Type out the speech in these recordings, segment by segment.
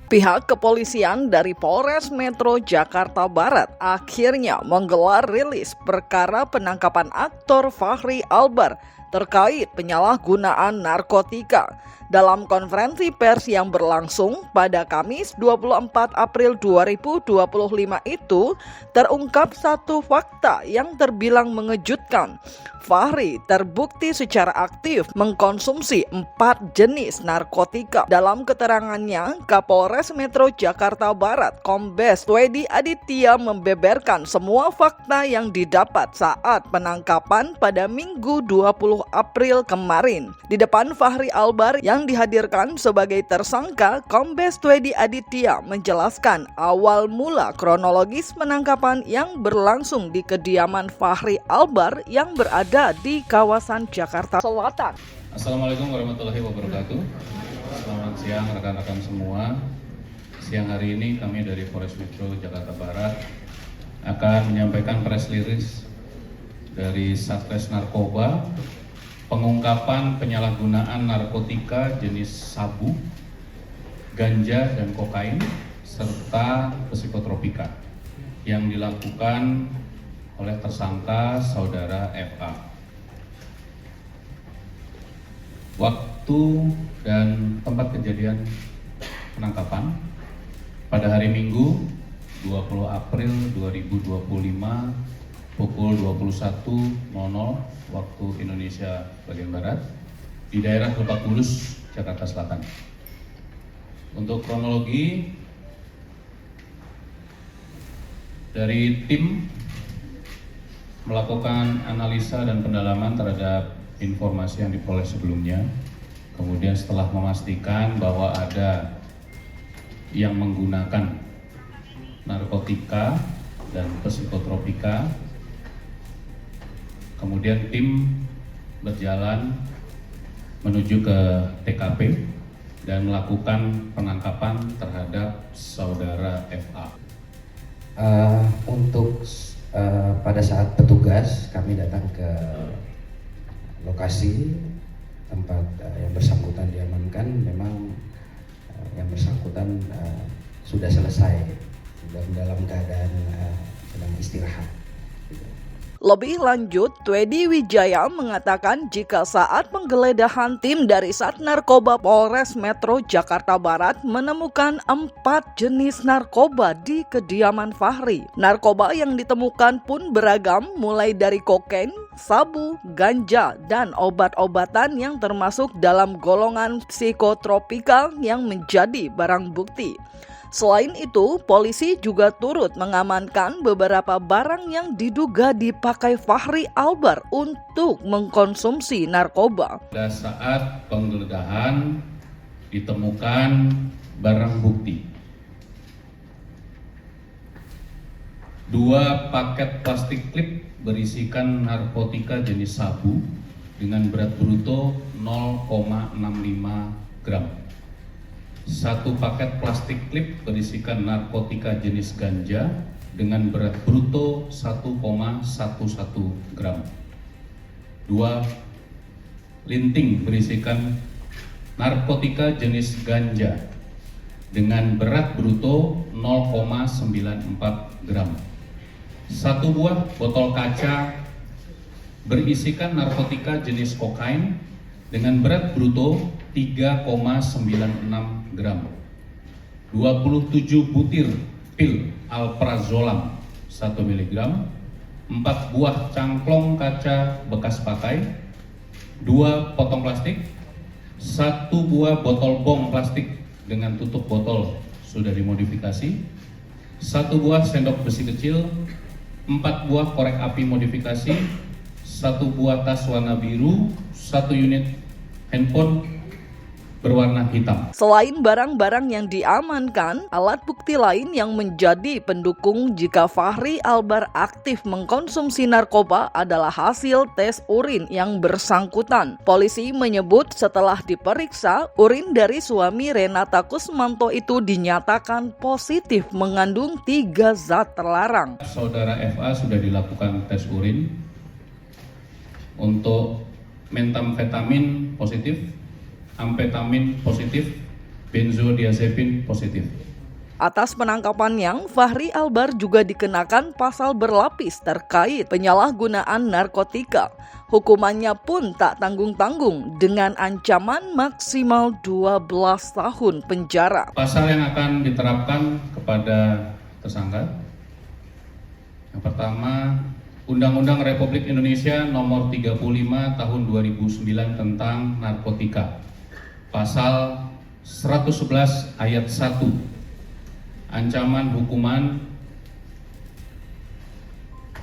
Pihak kepolisian dari Polres Metro Jakarta Barat akhirnya menggelar rilis perkara penangkapan aktor Fachri Albar terkait penyalahgunaan narkotika. Dalam konferensi pers yang berlangsung pada Kamis 24 April 2025 itu, terungkap satu fakta yang terbilang mengejutkan. Fachri terbukti secara aktif mengkonsumsi 4 jenis narkotika. Dalam keterangannya, Kapolres Metro Jakarta Barat, Kombes Twedy Aditya membeberkan semua fakta yang didapat saat penangkapan pada Minggu 20 April kemarin. Di depan Fachri Albar yang dihadirkan sebagai tersangka, Kombes Twedy Aditya menjelaskan awal mula kronologis penangkapan yang berlangsung di kediaman Fachri Albar yang berada di kawasan Jakarta Selatan. Assalamualaikum warahmatullahi wabarakatuh. Selamat siang rekan-rekan semua. Siang hari ini kami dari Polres Metro Jakarta Barat akan menyampaikan press release dari Satres Narkoba pengungkapan penyalahgunaan narkotika jenis sabu, ganja dan kokain serta psikotropika yang dilakukan oleh tersangka saudara FA. Waktu dan tempat kejadian penangkapan pada hari Minggu 20 April 2025 pukul 21.00 waktu Indonesia bagian Barat di daerah Lebak Bulus, Jakarta Selatan. Untuk kronologi dari tim melakukan analisa dan pendalaman terhadap informasi yang diperoleh sebelumnya, kemudian setelah memastikan bahwa ada yang menggunakan narkotika dan psikotropika, kemudian tim berjalan menuju ke TKP dan melakukan penangkapan terhadap saudara FA. Pada saat petugas kami datang ke lokasi tempat yang bersangkutan diamankan, memang yang bersangkutan sudah selesai, sudah dalam keadaan sedang istirahat. Lebih lanjut, Twedy Wijaya mengatakan jika saat penggeledahan tim dari Sat Narkoba Polres Metro Jakarta Barat menemukan 4 jenis narkoba di kediaman Fachri. Narkoba yang ditemukan pun beragam, mulai dari kokain, sabu, ganja, dan obat-obatan yang termasuk dalam golongan psikotropika yang menjadi barang bukti. Selain itu, polisi juga turut mengamankan beberapa barang yang diduga dipakai Fachri Albar untuk mengkonsumsi narkoba. Pada saat penggeledahan ditemukan barang bukti 2 paket plastik klip berisikan narkotika jenis sabu dengan berat bruto 0,65 gram. 1 paket plastik klip berisikan narkotika jenis ganja dengan berat bruto 1,11 gram. 2 linting berisikan narkotika jenis ganja dengan berat bruto 0,94 gram. 1 buah botol kaca berisikan narkotika jenis kokain dengan berat bruto 3,96 gram. 27 butir pil alprazolam 1 mg, 4 buah cangklong kaca bekas pakai, 2 potong plastik, 1 buah botol bom plastik dengan tutup botol sudah dimodifikasi, 1 buah sendok besi kecil, 4 buah korek api modifikasi, 1 buah tas warna biru, 1 unit handphone berwarna hitam. Selain barang-barang yang diamankan, alat bukti lain yang menjadi pendukung jika Fachri Albar aktif mengkonsumsi narkoba adalah hasil tes urin yang bersangkutan. Polisi menyebut setelah diperiksa, urin dari suami Renata Kusmanto itu dinyatakan positif mengandung 3 zat terlarang. Saudara FA sudah dilakukan tes urin untuk metamfetamin positif, amfetamin positif, benzodiazepin positif. Atas penangkapannya, Fahri Albar juga dikenakan pasal berlapis terkait penyalahgunaan narkotika. Hukumannya pun tak tanggung-tanggung dengan ancaman maksimal 12 tahun penjara. Pasal yang akan diterapkan kepada tersangka, yang pertama, Undang-Undang Republik Indonesia Nomor 35 Tahun 2009 tentang narkotika. Pasal 111 ayat 1. Ancaman hukuman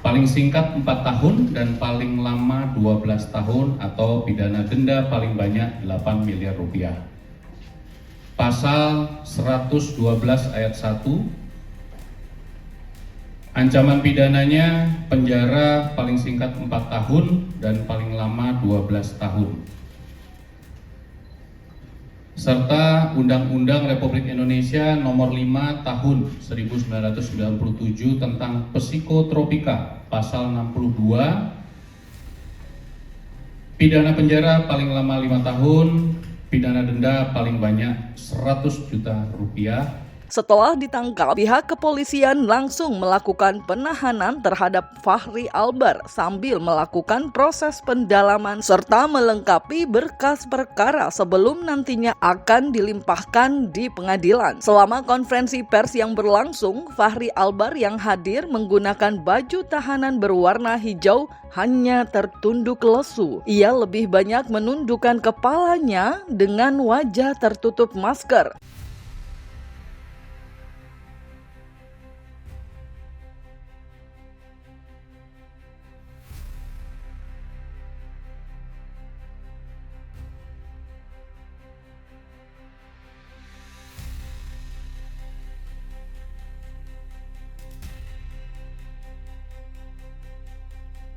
paling singkat 4 tahun dan paling lama 12 tahun atau pidana denda paling banyak 8 miliar rupiah. Pasal 112 ayat 1, ancaman pidananya penjara paling singkat 4 tahun dan paling lama 12 tahun. Serta Undang-Undang Republik Indonesia Nomor 5 Tahun 1997 tentang psikotropika, pasal 62, pidana penjara paling lama 5 tahun, pidana denda paling banyak 100 juta rupiah. Setelah ditangkap, pihak kepolisian langsung melakukan penahanan terhadap Fahri Albar sambil melakukan proses pendalaman serta melengkapi berkas perkara sebelum nantinya akan dilimpahkan di pengadilan. Selama konferensi pers yang berlangsung, Fahri Albar yang hadir menggunakan baju tahanan berwarna hijau hanya tertunduk lesu. Ia lebih banyak menundukkan kepalanya dengan wajah tertutup masker.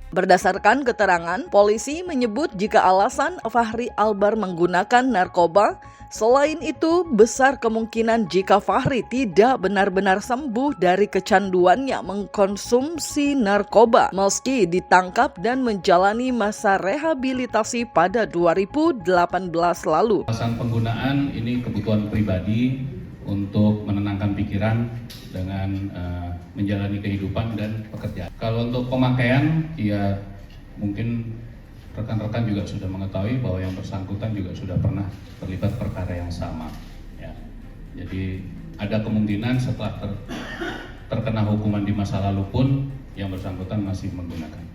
Berdasarkan keterangan, polisi menyebut jika alasan Fahri Albar menggunakan narkoba, selain itu besar kemungkinan jika Fahri tidak benar-benar sembuh dari kecanduannya mengkonsumsi narkoba meski ditangkap dan menjalani masa rehabilitasi pada 2018 lalu. Alasan penggunaan ini kebutuhan pribadi untuk menenangkan pikiran dengan menjalani kehidupan dan pekerjaan. Kalau untuk pemakaian, ya mungkin rekan-rekan juga sudah mengetahui bahwa yang bersangkutan juga sudah pernah terlibat perkara yang sama. Ya. Jadi ada kemungkinan setelah terkena hukuman di masa lalu pun yang bersangkutan masih menggunakan.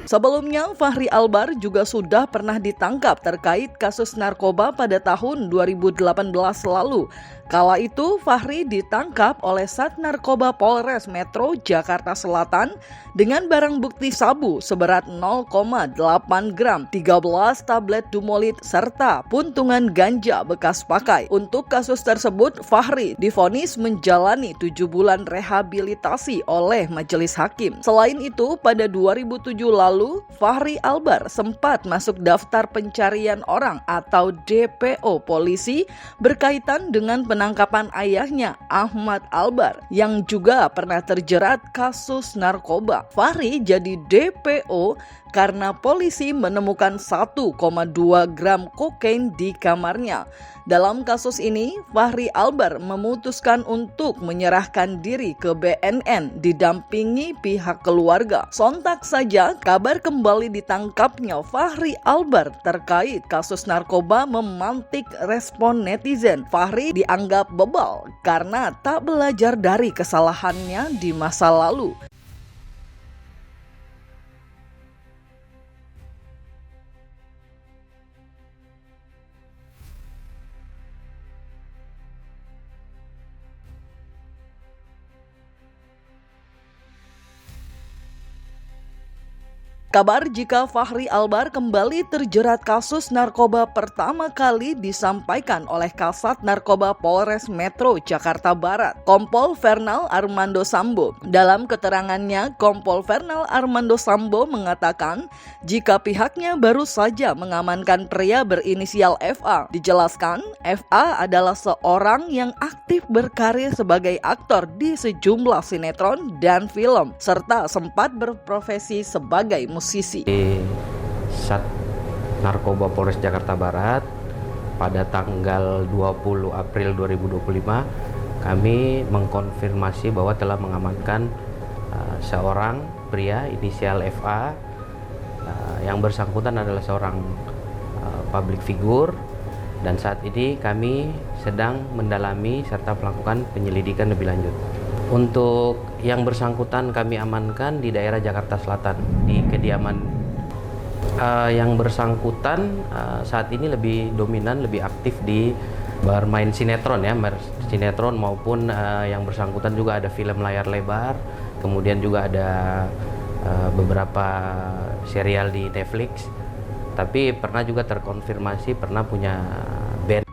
Sebelumnya, Fahri Albar juga sudah pernah ditangkap terkait kasus narkoba pada tahun 2018 lalu. Kala itu, Fahri ditangkap oleh Sat Narkoba Polres Metro Jakarta Selatan dengan barang bukti sabu seberat 0,8 gram, 13 tablet dumolit, serta puntungan ganja bekas pakai. Untuk kasus tersebut, Fahri divonis menjalani 7 bulan rehabilitasi oleh majelis hakim. Selain itu, pada 2007 lalu, Fahri Albar sempat masuk daftar pencarian orang atau DPO polisi berkaitan dengan penangkapan ayahnya Ahmad Albar yang juga pernah terjerat kasus narkoba. Fahri jadi DPO karena polisi menemukan 1,2 gram kokain di kamarnya. Dalam kasus ini, Fahri Albar memutuskan untuk menyerahkan diri ke BNN didampingi pihak keluarga. Sontak saja kabar kembali ditangkapnya Fahri Albar terkait kasus narkoba memantik respon netizen. Fahri dianggap bebal karena tak belajar dari kesalahannya di masa lalu. Kabar jika Fahri Albar kembali terjerat kasus narkoba pertama kali disampaikan oleh Kasat Narkoba Polres Metro Jakarta Barat, Kompol Fernal Armando Sambo. Dalam keterangannya, Kompol Fernal Armando Sambo mengatakan jika pihaknya baru saja mengamankan pria berinisial FA. Dijelaskan, FA adalah seorang yang aktif berkarir sebagai aktor di sejumlah sinetron dan film, serta sempat berprofesi sebagai musisi. Sat Narkoba Polres Jakarta Barat pada tanggal 20 April 2025 kami mengkonfirmasi bahwa telah mengamankan seorang pria inisial FA. Yang bersangkutan adalah seorang public figure, dan saat ini kami sedang mendalami serta melakukan penyelidikan lebih lanjut. Untuk yang bersangkutan kami amankan di daerah Jakarta Selatan, di kediaman. Yang bersangkutan saat ini lebih dominan, lebih aktif di bermain sinetron ya, sinetron maupun yang bersangkutan juga ada film layar lebar, kemudian juga ada beberapa serial di Netflix, tapi pernah juga terkonfirmasi pernah punya band.